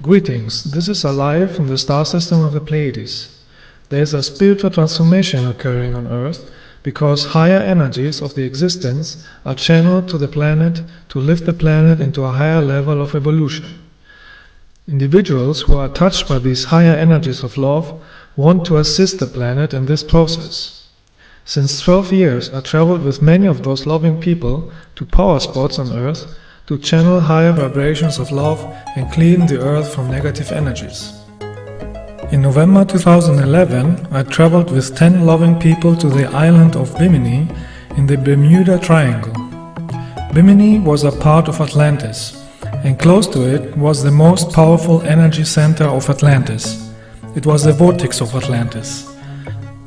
Greetings, this is Alive from the star system of the Pleiades. There is a spiritual transformation occurring on Earth because higher energies of the existence are channeled to the planet to lift the planet into a higher level of evolution. Individuals who are touched by these higher energies of love want to assist the planet in this process. Since 12 years, I traveled with many of those loving people to power spots on Earth to channel higher vibrations of love and clean the Earth from negative energies. In November 2011, I traveled with 10 loving people to the island of Bimini in the Bermuda Triangle. Bimini was a part of Atlantis, and close to it was the most powerful energy center of Atlantis. It was the vortex of Atlantis.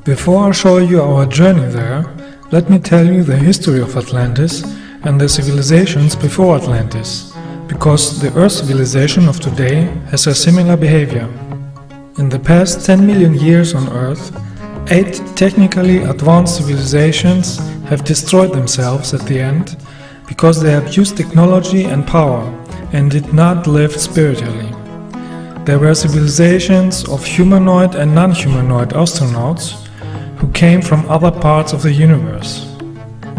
Before I show you our journey there, let me tell you the history of Atlantis and the civilizations before Atlantis, because the Earth civilization of today has a similar behavior. In the past 10 million years on Earth, 8 technically advanced civilizations have destroyed themselves at the end because they abused technology and power and did not live spiritually. There were civilizations of humanoid and non-humanoid astronauts who came from other parts of the universe.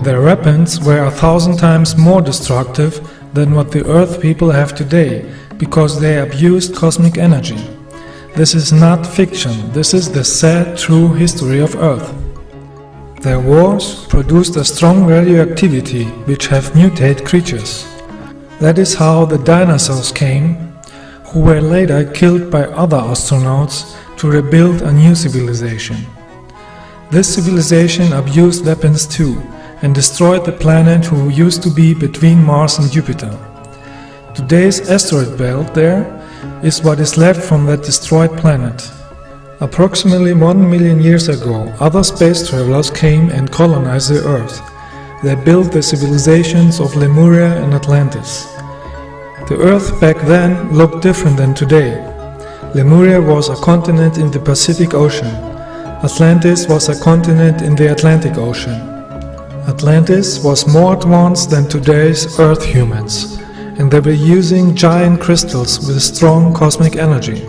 Their weapons were 1,000 times more destructive than what the Earth people have today, because they abused cosmic energy. This is not fiction, this is the sad, true history of Earth. Their wars produced a strong radioactivity which have mutated creatures. That is how the dinosaurs came, who were later killed by other astronauts to rebuild a new civilization. This civilization abused weapons too, and destroyed the planet who used to be between Mars and Jupiter. Today's asteroid belt there is what is left from that destroyed planet. Approximately 1 million years ago, other space travelers came and colonized the Earth. They built the civilizations of Lemuria and Atlantis. The Earth back then looked different than today. Lemuria was a continent in the Pacific Ocean. Atlantis was a continent in the Atlantic Ocean. Atlantis was more advanced than today's Earth humans, and they were using giant crystals with strong cosmic energy.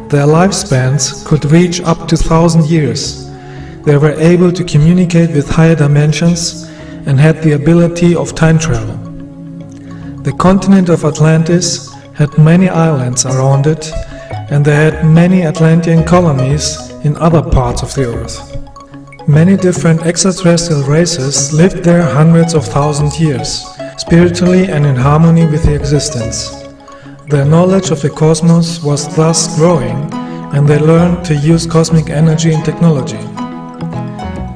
Their lifespans could reach up to 1,000 years. They were able to communicate with higher dimensions and had the ability of time travel. The continent of Atlantis had many islands around it, and they had many Atlantean colonies in other parts of the Earth. Many different extraterrestrial races lived there hundreds of thousands of years, spiritually and in harmony with the existence. Their knowledge of the cosmos was thus growing, and they learned to use cosmic energy and technology.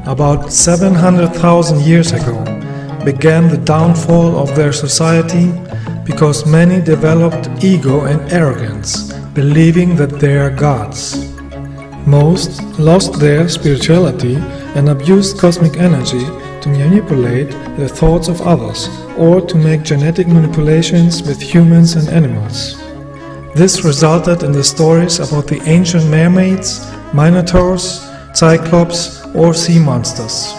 About 700,000 years ago began the downfall of their society because many developed ego and arrogance, believing that they are gods. Most lost their spirituality and abused cosmic energy to manipulate the thoughts of others or to make genetic manipulations with humans and animals. This resulted in the stories about the ancient mermaids, minotaurs, cyclops or sea monsters.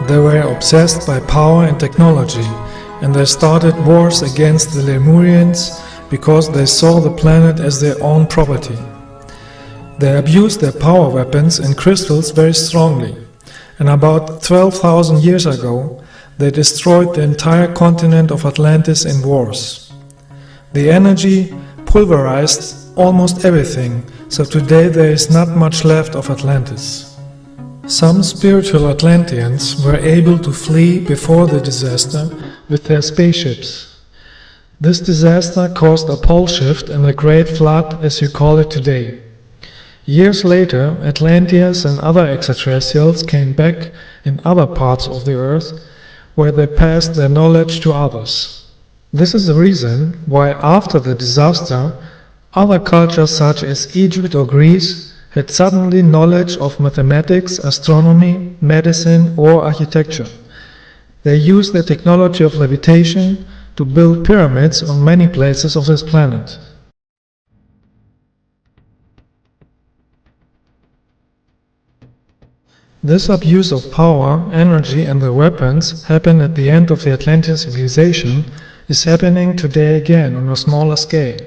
They were obsessed by power and technology, and they started wars against the Lemurians because they saw the planet as their own property. They abused their power weapons and crystals very strongly, and about 12,000 years ago they destroyed the entire continent of Atlantis in wars. The energy pulverized almost everything, so today there is not much left of Atlantis. Some spiritual Atlanteans were able to flee before the disaster with their spaceships. This disaster caused a pole shift and a great flood, as you call it today. Years later, Atlanteans and other extraterrestrials came back in other parts of the Earth, where they passed their knowledge to others. This is the reason why after the disaster, other cultures such as Egypt or Greece had suddenly knowledge of mathematics, astronomy, medicine or architecture. They used the technology of levitation to build pyramids on many places of this planet. This abuse of power, energy and the weapons happened at the end of the Atlantean civilization is happening today again on a smaller scale.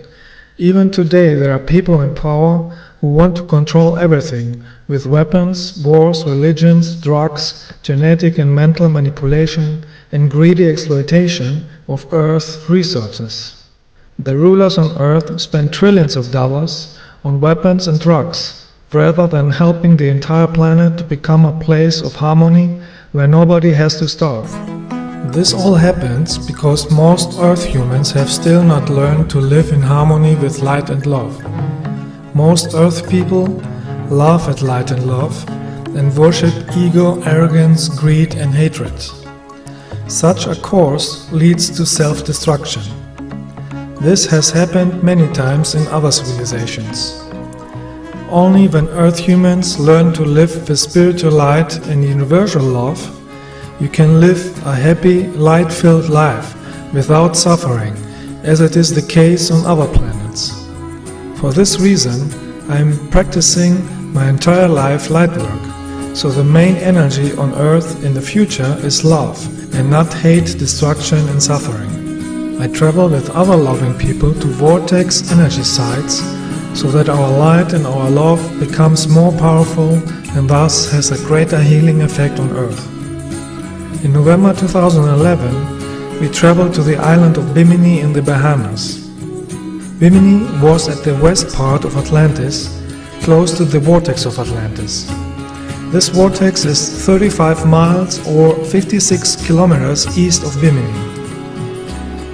Even today there are people in power who want to control everything with weapons, wars, religions, drugs, genetic and mental manipulation, and greedy exploitation of Earth's resources. The rulers on Earth spend trillions of dollars on weapons and drugs, rather than helping the entire planet to become a place of harmony where nobody has to starve. This all happens because most Earth humans have still not learned to live in harmony with light and love. Most Earth people laugh at light and love and worship ego, arrogance, greed and hatred. Such a course leads to self-destruction. This has happened many times in other civilizations. Only when Earth humans learn to live with spiritual light and universal love, you can live a happy, light-filled life without suffering, as it is the case on other planets. For this reason, I am practicing my entire life light work, so the main energy on Earth in the future is love and not hate, destruction and suffering. I travel with other loving people to vortex energy sites so that our light and our love becomes more powerful and thus has a greater healing effect on Earth. In November 2011, we traveled to the island of Bimini in the Bahamas. Bimini was at the west part of Atlantis, close to the vortex of Atlantis. This vortex is 35 miles or 56 kilometers east of Bimini.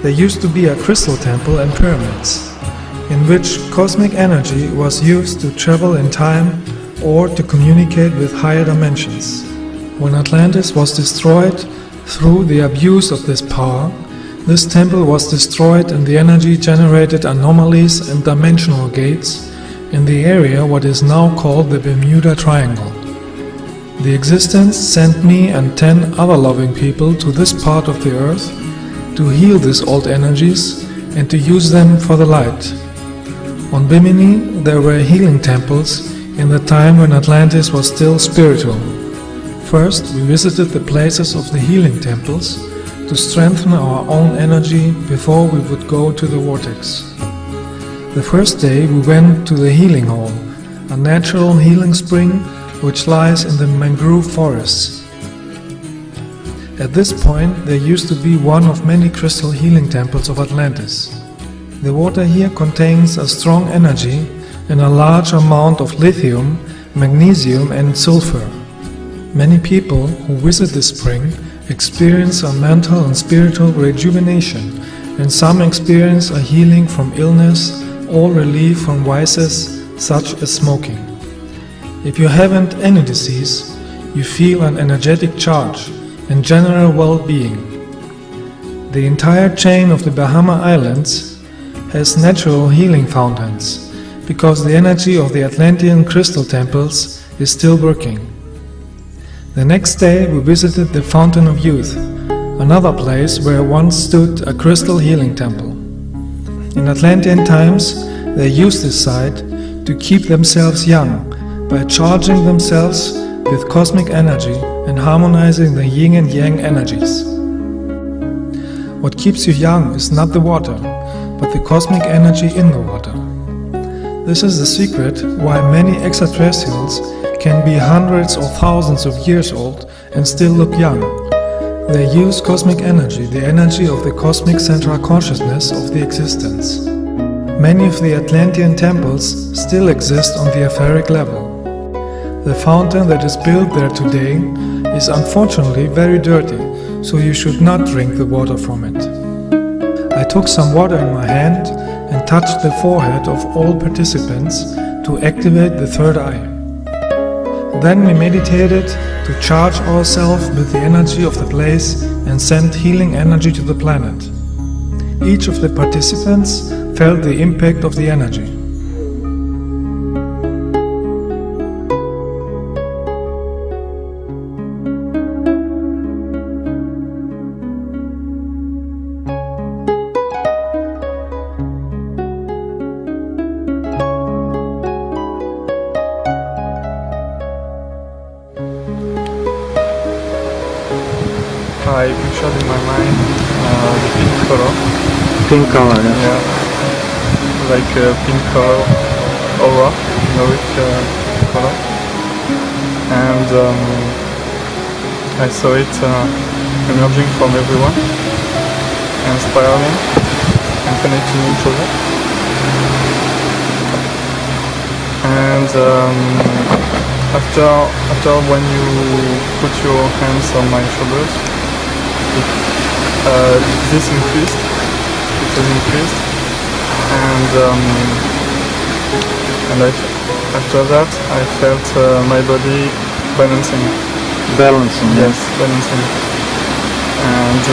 There used to be a crystal temple and pyramids, in which cosmic energy was used to travel in time or to communicate with higher dimensions. When Atlantis was destroyed through the abuse of this power, this temple was destroyed and the energy generated anomalies and dimensional gates in the area what is now called the Bermuda Triangle. The existence sent me and 10 other loving people to this part of the earth to heal these old energies and to use them for the light. On Bimini there were healing temples in the time when Atlantis was still spiritual. First, we visited the places of the healing temples to strengthen our own energy before we would go to the vortex. The first day we went to the healing hall, a natural healing spring which lies in the mangrove forests. At this point there used to be one of many crystal healing temples of Atlantis. The water here contains a strong energy and a large amount of lithium, magnesium and sulfur. Many people who visit this spring experience a mental and spiritual rejuvenation, and some experience a healing from illness or relief from vices such as smoking. If you haven't any disease, you feel an energetic charge and general well-being. The entire chain of the Bahama Islands has natural healing fountains, because the energy of the Atlantean crystal temples is still working. The next day we visited the Fountain of Youth, another place where once stood a crystal healing temple. In Atlantean times they used this site to keep themselves young by charging themselves with cosmic energy and harmonizing the yin and yang energies. What keeps you young is not the water, but the cosmic energy in the water. This is the secret why many extraterrestrials can be hundreds or thousands of years old and still look young. They use cosmic energy, the energy of the cosmic central consciousness of the existence. Many of the Atlantean temples still exist on the etheric level. The fountain that is built there today is unfortunately very dirty, so you should not drink the water from it. I took some water in my hand and touched the forehead of all participants to activate the third eye. Then we meditated to charge ourselves with the energy of the place and send healing energy to the planet. Each of the participants felt the impact of the energy. I pictured in my mind the pink color. Pink color, yeah. Yeah. like a pink color aura, Nordic color, and I saw it emerging from everyone and spiraling and connecting each other. And after when you put your hands on my shoulders, this increased. It was increased, and after that I felt my body balancing. Balancing. Yes, balancing. And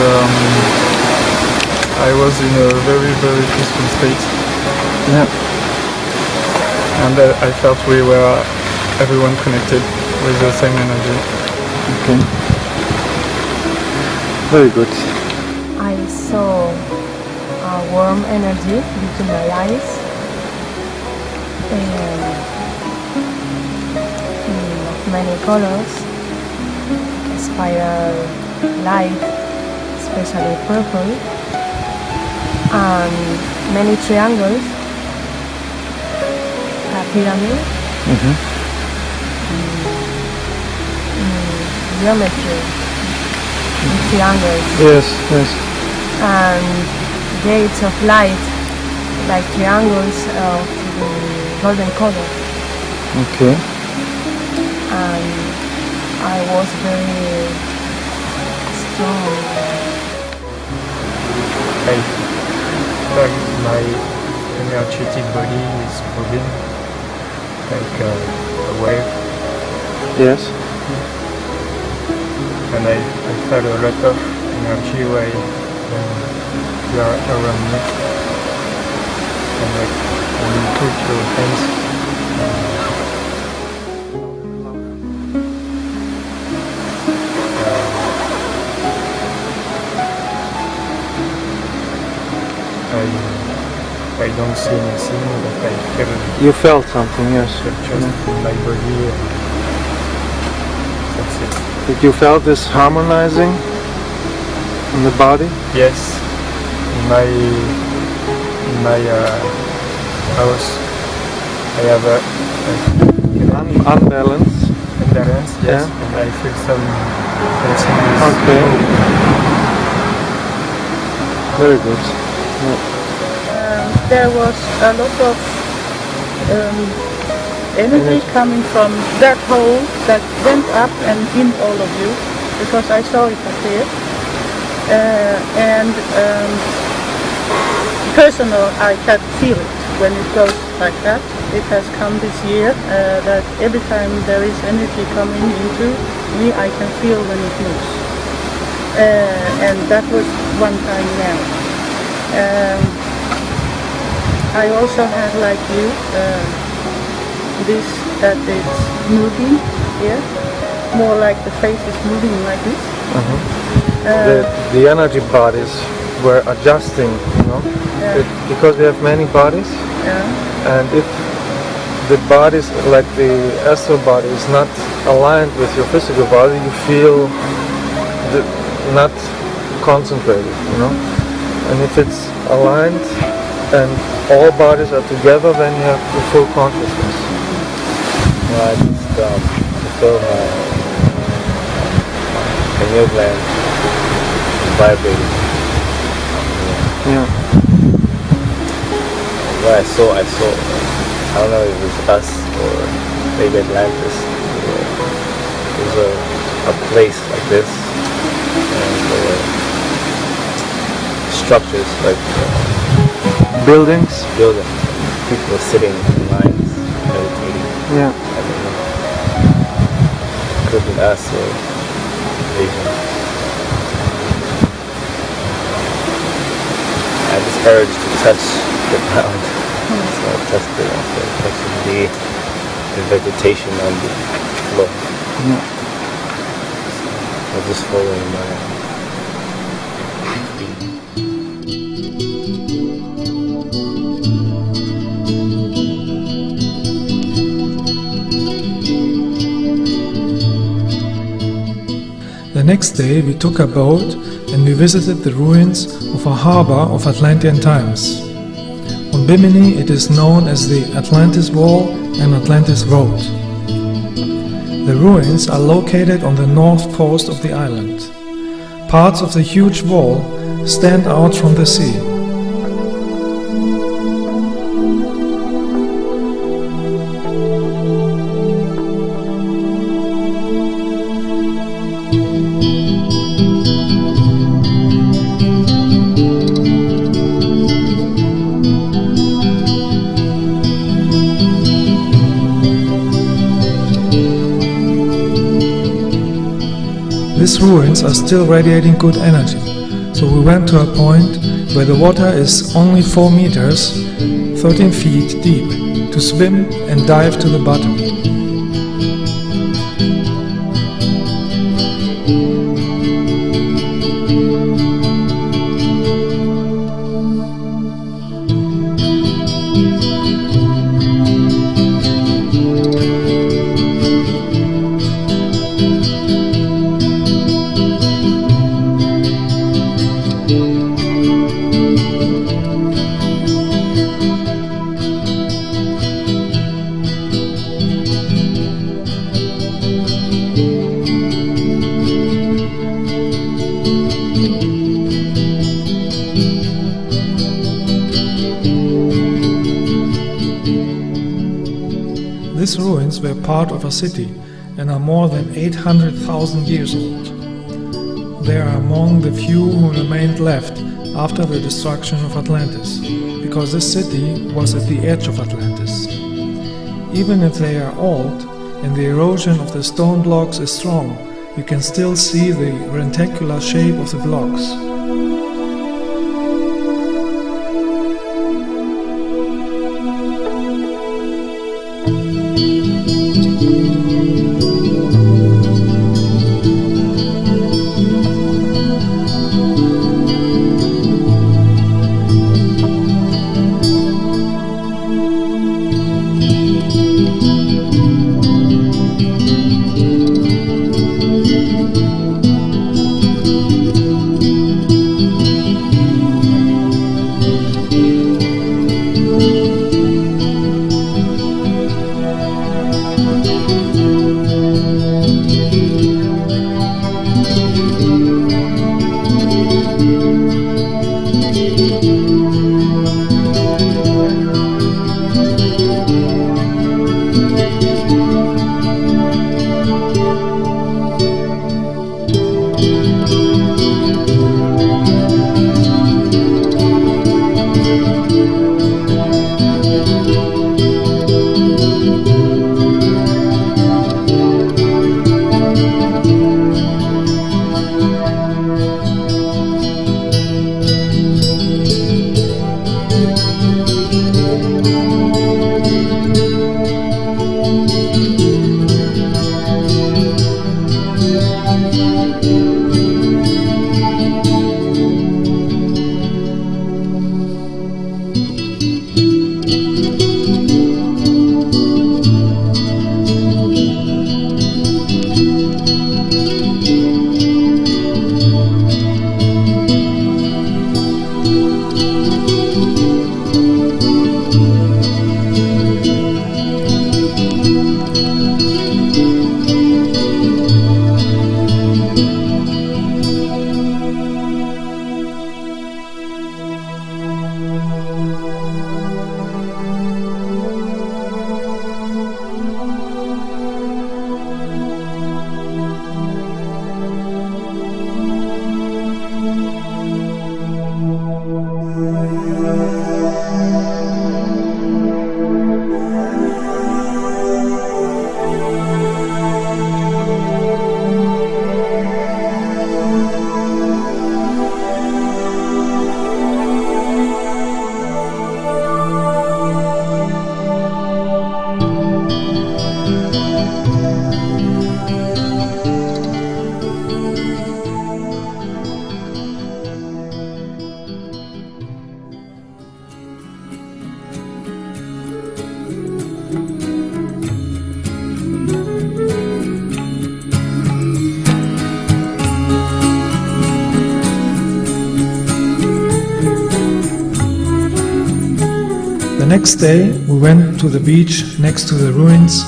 I was in a very, very peaceful state. Yeah. And I felt we were everyone connected with the same energy. Okay. Very good. I saw a warm energy between my eyes and of many colors, spiral light, especially purple, and many triangles, a pyramid, geometry, triangles. Yes, yes. And gates of light, like triangles of golden color. Okay. And I was very strong. I felt my energetic body is moving like a wave, Yes. and I felt a lot of energy when you are around me. And like when you put your hands I don't see anything, but I feel You felt something, yes. just in my body. That's it. Did you feel this harmonizing in the body? Yes, in my house, I have a Unbalanced. balance. Yes, Yeah. and I feel some tension. Okay. Very good. There was a lot of energy coming from that hole that went up and in all of you, because I saw it appear. And personal, I can feel it when it goes like that. It has come this year that every time there is energy coming into me, I can feel when it moves. And that was one time now. I also have, like you, this that it's moving here, more like the face is moving like this. The energy bodies were adjusting, you know, Yeah. because we have many bodies, Yeah. and if the bodies, like the astral body, is not aligned with your physical body, you feel not concentrated, you know. And if it's aligned and all bodies are together, then you have the full consciousness. Well, I just feel my pineal gland vibrating. Yeah. What I saw, I don't know if it was us or maybe Atlantis. It was a place like this, and there were structures like Buildings. buildings. People were sitting in lines, meditating. Yeah. I don't know. Could have been us or Asian. I had this urge to touch the ground. So I touched it. I started touching the vegetation on the floor. Yeah. I was just following my The next day we took a boat and we visited the ruins of a harbor of Atlantean times. On Bimini it is known as the Atlantis Wall and Atlantis Road. The ruins are located on the north coast of the island. Parts of the huge wall stand out from the sea. These ruins are still radiating good energy, so we went to a point where the water is only 4 meters, 13 feet deep, to swim and dive to the bottom. These ruins were part of a city and are more than 800,000 years old. They are among the few who remained left after the destruction of Atlantis, because this city was at the edge of Atlantis. Even if they are old and the erosion of the stone blocks is strong, you can still see the reticular shape of the blocks. next day we went to the beach next to the ruins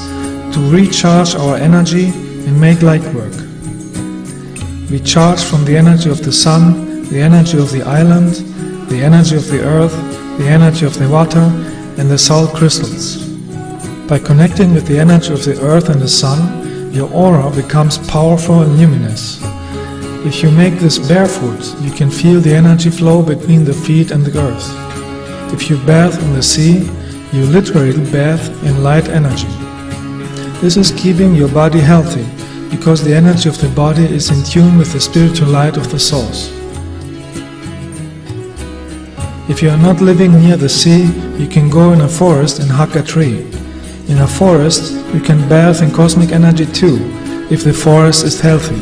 to recharge our energy and make light work. We charged from the energy of the sun, the energy of the island, the energy of the earth, the energy of the water and the salt crystals. By connecting with the energy of the earth and the sun, your aura becomes powerful and luminous. If you make this barefoot, you can feel the energy flow between the feet and the earth. If you bathe in the sea, you literally bathe in light energy. This is keeping your body healthy, because the energy of the body is in tune with the spiritual light of the source. If you are not living near the sea, you can go in a forest and hug a tree. In a forest, you can bathe in cosmic energy too, if the forest is healthy.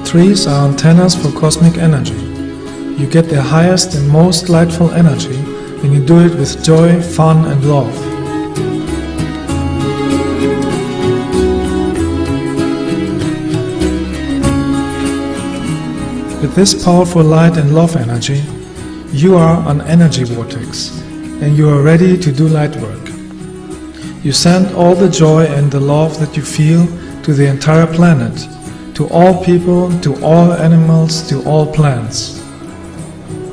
Trees are antennas for cosmic energy. You get the highest and most lightful energy when you do it with joy, fun and love. With this powerful light and love energy, you are an energy vortex and you are ready to do light work. You send all the joy and the love that you feel to the entire planet, to all people, to all animals, to all plants.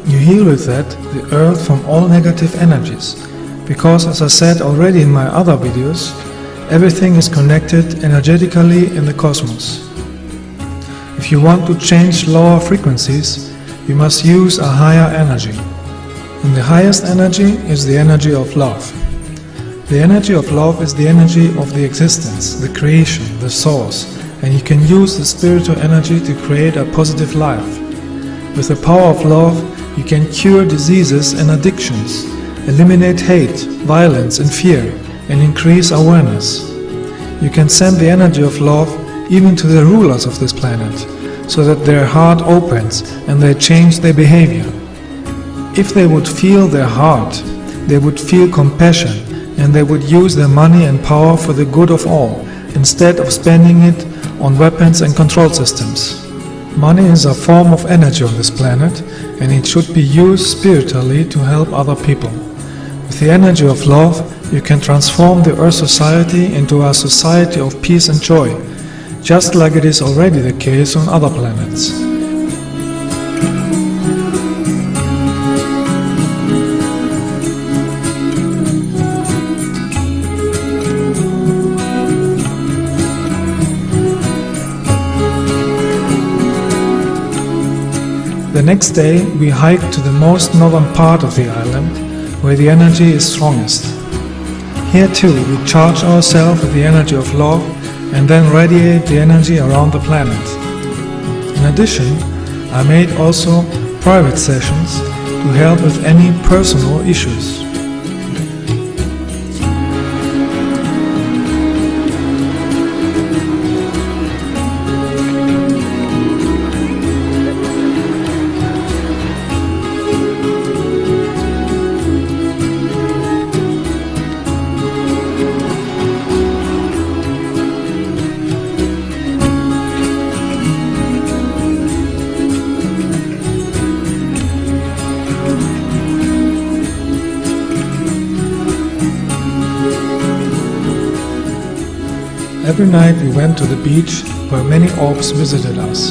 You heal with that the earth from all negative energies, because as I said already in my other videos, everything is connected energetically in the cosmos. If you want to change lower frequencies, you must use a higher energy. And the highest energy is the energy of love. The energy of love is the energy of the existence, the creation, the source, and you can use the spiritual energy to create a positive life. With the power of love, you can cure diseases and addictions, eliminate hate, violence and fear, and increase awareness. You can send the energy of love even to the rulers of this planet, so that their heart opens and they change their behavior. If they would feel their heart, they would feel compassion and they would use their money and power for the good of all, instead of spending it on weapons and control systems. Money is a form of energy on this planet and it should be used spiritually to help other people. With the energy of love, you can transform the Earth society into a society of peace and joy, just like it is already the case on other planets. The next day, we hiked to the most northern part of the island, where the energy is strongest. Here too, we charge ourselves with the energy of love and then radiate the energy around the planet. In addition, I made also private sessions to help with any personal issues. Every night we went to the beach where many orbs visited us.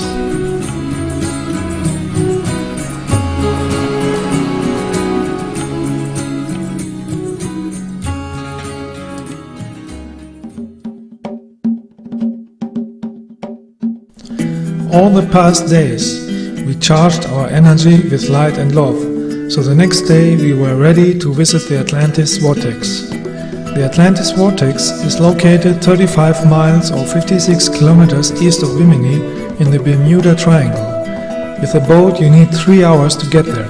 All the past days we charged our energy with light and love, so the next day we were ready to visit the Atlantis Vortex. The Atlantis Vortex is located 35 miles or 56 kilometers east of Bimini in the Bermuda Triangle. With a boat you need 3 hours to get there.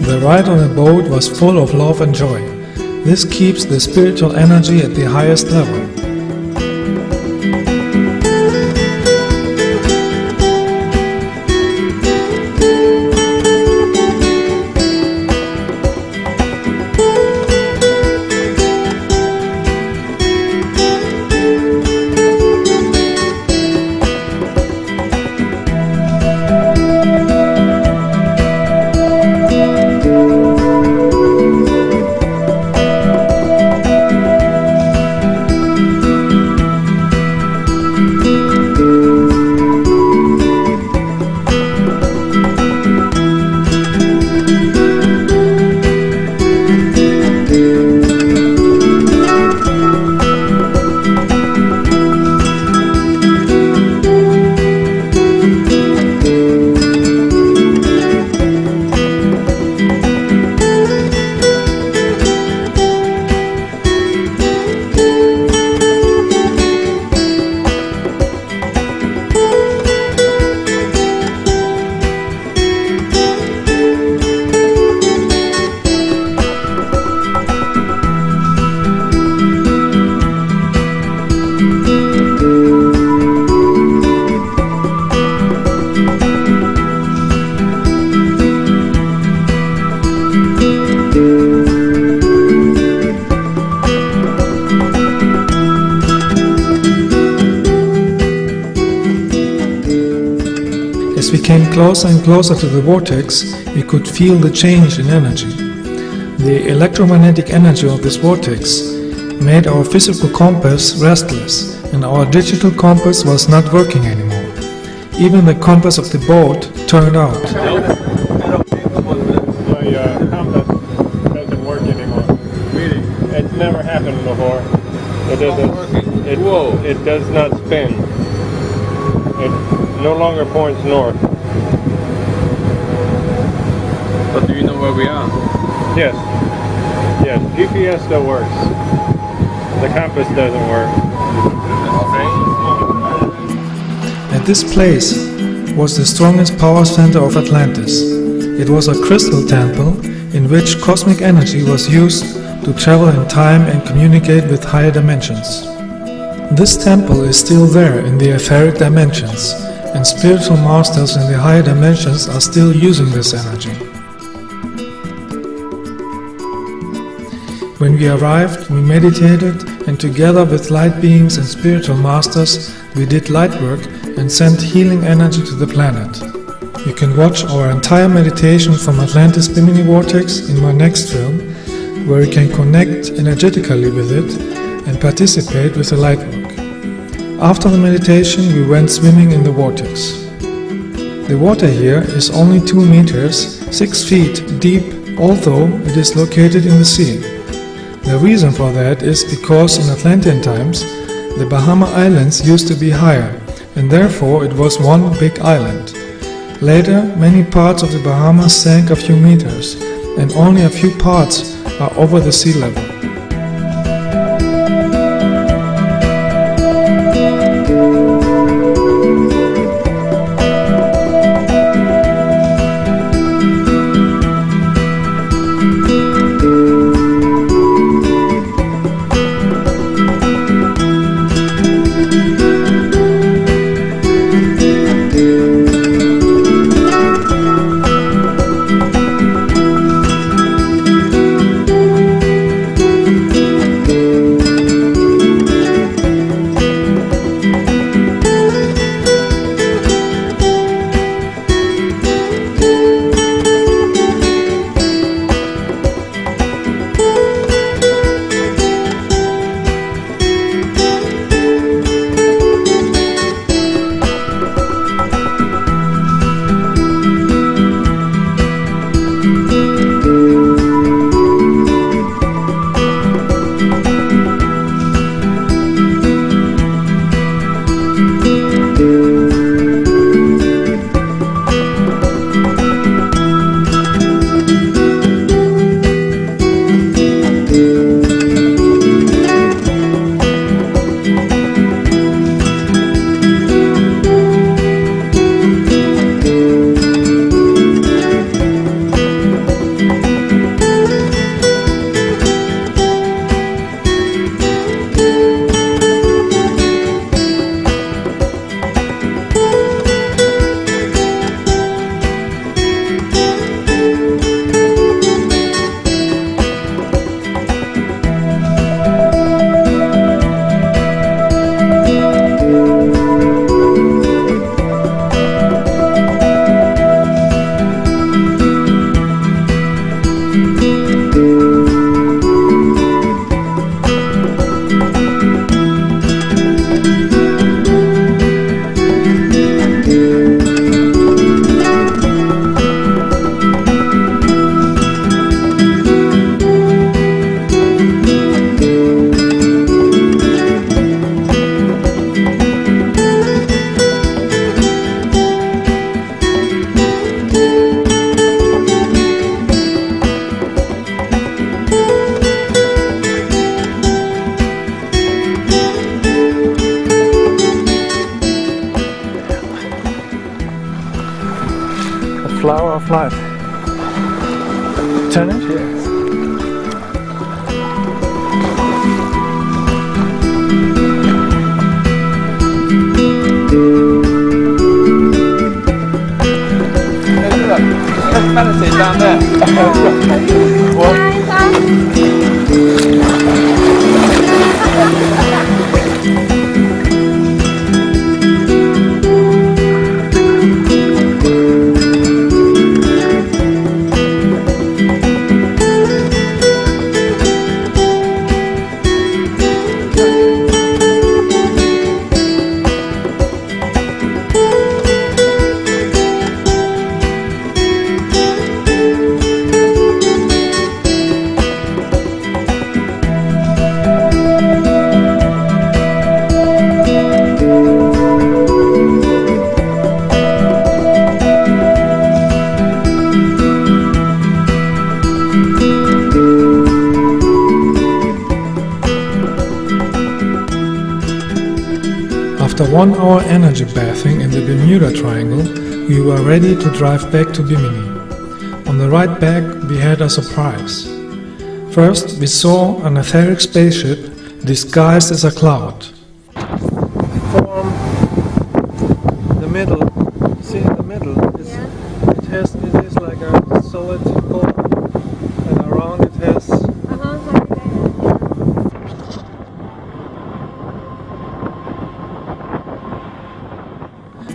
The ride on the boat was full of love and joy. This keeps the spiritual energy at the highest level. came closer and closer to the vortex, we could feel the change in energy. The electromagnetic energy of this vortex made our physical compass restless, and our digital compass was not working anymore. Even the compass of the boat turned out. My compass doesn't work anymore. Really? It's never happened before. It doesn't. It does not spin. It no longer points north. But do you know where we are? Yes. Yes. GPS still works. The compass doesn't work. At this place was the strongest power center of Atlantis. It was a crystal temple in which cosmic energy was used to travel in time and communicate with higher dimensions. This temple is still there in the etheric dimensions, and spiritual masters in the higher dimensions are still using this energy. When we arrived, we meditated, and together with light beings and spiritual masters, we did light work and sent healing energy to the planet. You can watch our entire meditation from Atlantis Bimini Vortex in my next film, where you can connect energetically with it and participate with the light work. After the meditation, we went swimming in the vortex. The water here is only 2 meters, 6 feet deep, although it is located in the sea. The reason for that is because in Atlantean times, the Bahama Islands used to be higher, and therefore it was one big island. Later, many parts of the Bahamas sank a few meters, and only a few parts are over the sea level. Flower of life. Turn it? Yes. Medicine down there. What? After 1 hour energy bathing in the Bermuda Triangle, we were ready to drive back to Bimini. On the ride back, we had a surprise. First, we saw an etheric spaceship disguised as a cloud. Form the middle. See in the middle, it is like a solid core, and around it has.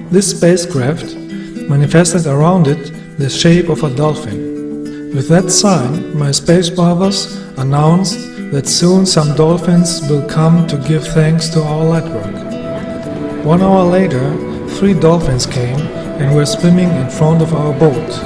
This spacecraft manifested around it the shape of a dolphin. With that sign, my space brothers announced that soon some dolphins will come to give thanks to our light work. 1 hour later, 3 dolphins came and were swimming in front of our boat.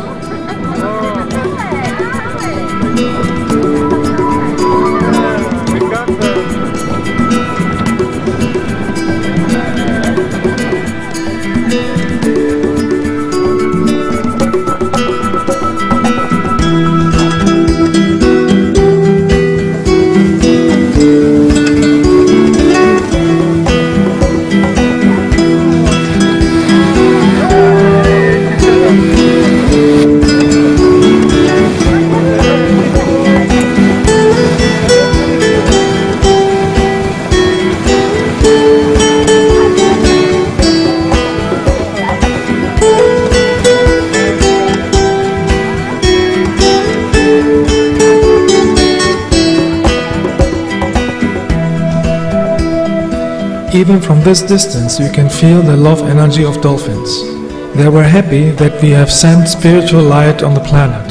Even from this distance you can feel the love energy of dolphins. They were happy that we have sent spiritual light on the planet.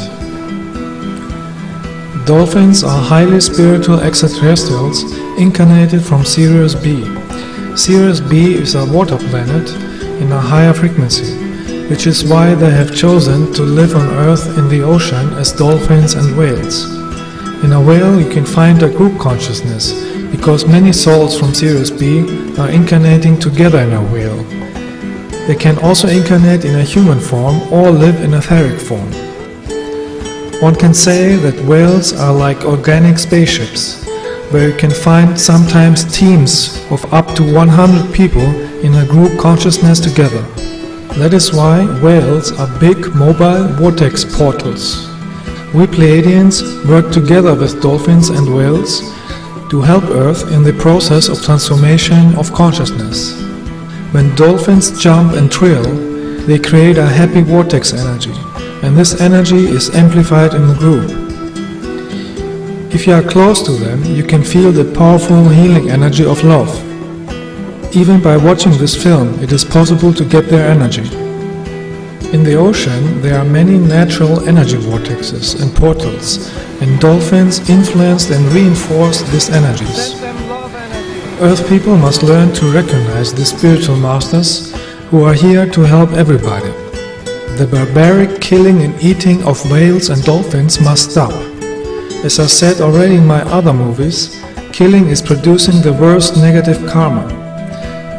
Dolphins are highly spiritual extraterrestrials incarnated from Sirius B. Sirius B is a water planet in a higher frequency, which is why they have chosen to live on Earth in the ocean as dolphins and whales. In a whale you can find a group consciousness, because many souls from Sirius B are incarnating together in a whale. They can also incarnate in a human form or live in etheric form. One can say that whales are like organic spaceships, where you can find sometimes teams of up to 100 people in a group consciousness together. That is why whales are big mobile vortex portals. We Pleiadians work together with dolphins and whales to help Earth in the process of transformation of consciousness. When dolphins jump and trill, they create a happy vortex energy, and this energy is amplified in the group. If you are close to them, you can feel the powerful healing energy of love. Even by watching this film, it is possible to get their energy. In the ocean, there are many natural energy vortexes and portals, and dolphins influenced and reinforced these energies. Earth people must learn to recognize the spiritual masters who are here to help everybody. The barbaric killing and eating of whales and dolphins must stop. As I said already in my other movies, killing is producing the worst negative karma.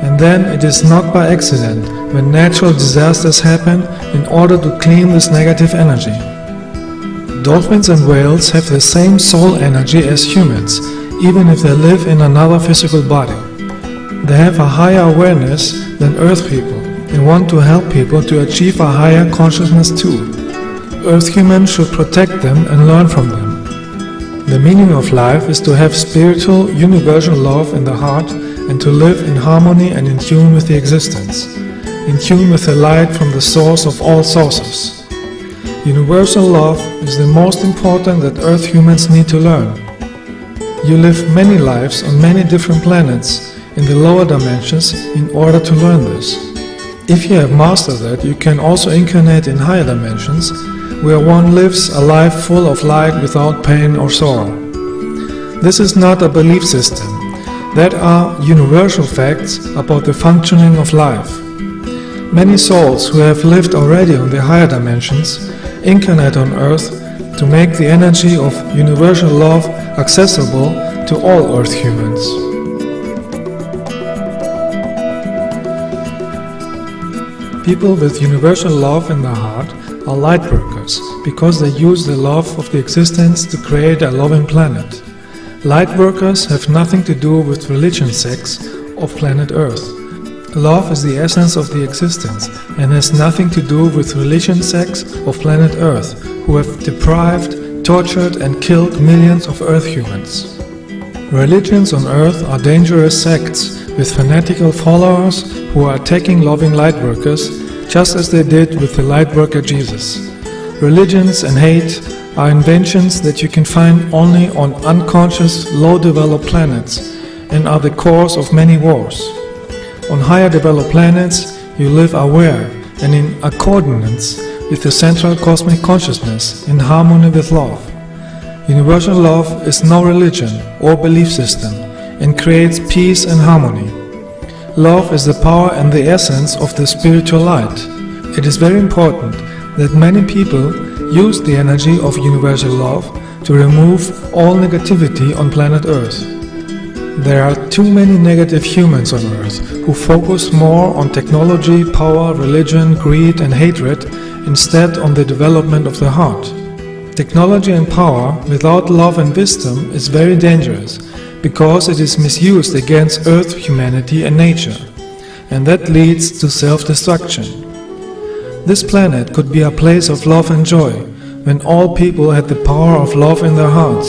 And then it is not by accident when natural disasters happen in order to clean this negative energy. Dolphins and whales have the same soul energy as humans, even if they live in another physical body. They have a higher awareness than Earth people and want to help people to achieve a higher consciousness too. Earth humans should protect them and learn from them. The meaning of life is to have spiritual, universal love in the heart and to live in harmony and in tune with the existence, in tune with the light from the source of all sources. Universal love is the most important that Earth humans need to learn. You live many lives on many different planets in the lower dimensions in order to learn this. If you have mastered that, you can also incarnate in higher dimensions, where one lives a life full of light without pain or sorrow. This is not a belief system. That are universal facts about the functioning of life. Many souls who have lived already on the higher dimensions incarnate on Earth to make the energy of universal love accessible to all Earth humans. People with universal love in their heart are light workers because they use the love of the existence to create a loving planet. Light workers have nothing to do with religion sects of planet Earth. Love is the essence of the existence and has nothing to do with religion sects of planet Earth who have deprived, tortured and killed millions of Earth humans. Religions on Earth are dangerous sects with fanatical followers who are attacking loving lightworkers just as they did with the lightworker Jesus. Religions and hate are inventions that you can find only on unconscious, low-developed planets and are the cause of many wars. On higher developed planets, you live aware and in accordance with the central cosmic consciousness in harmony with love. Universal love is no religion or belief system and creates peace and harmony. Love is the power and the essence of the spiritual light. It is very important that many people use the energy of universal love to remove all negativity on planet Earth. There are too many negative humans on Earth who focus more on technology, power, religion, greed and hatred instead on the development of the heart. Technology and power without love and wisdom is very dangerous because it is misused against Earth, humanity and nature, and that leads to self-destruction. This planet could be a place of love and joy when all people had the power of love in their hearts.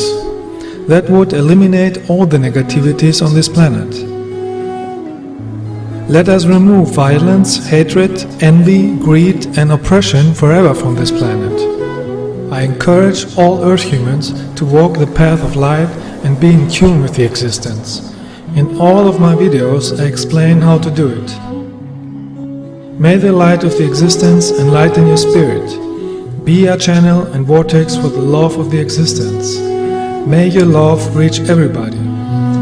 That would eliminate all the negativities on this planet. Let us remove violence, hatred, envy, greed and oppression forever from this planet. I encourage all Earth humans to walk the path of light and be in tune with the existence. In all of my videos I explain how to do it. May the light of the existence enlighten your spirit. Be a channel and vortex for the love of the existence. May your love reach everybody.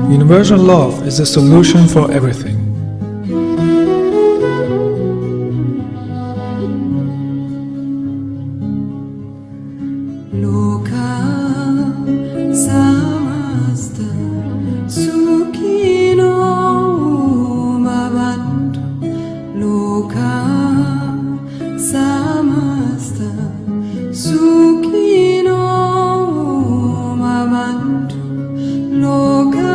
Universal love is the solution for everything. Loka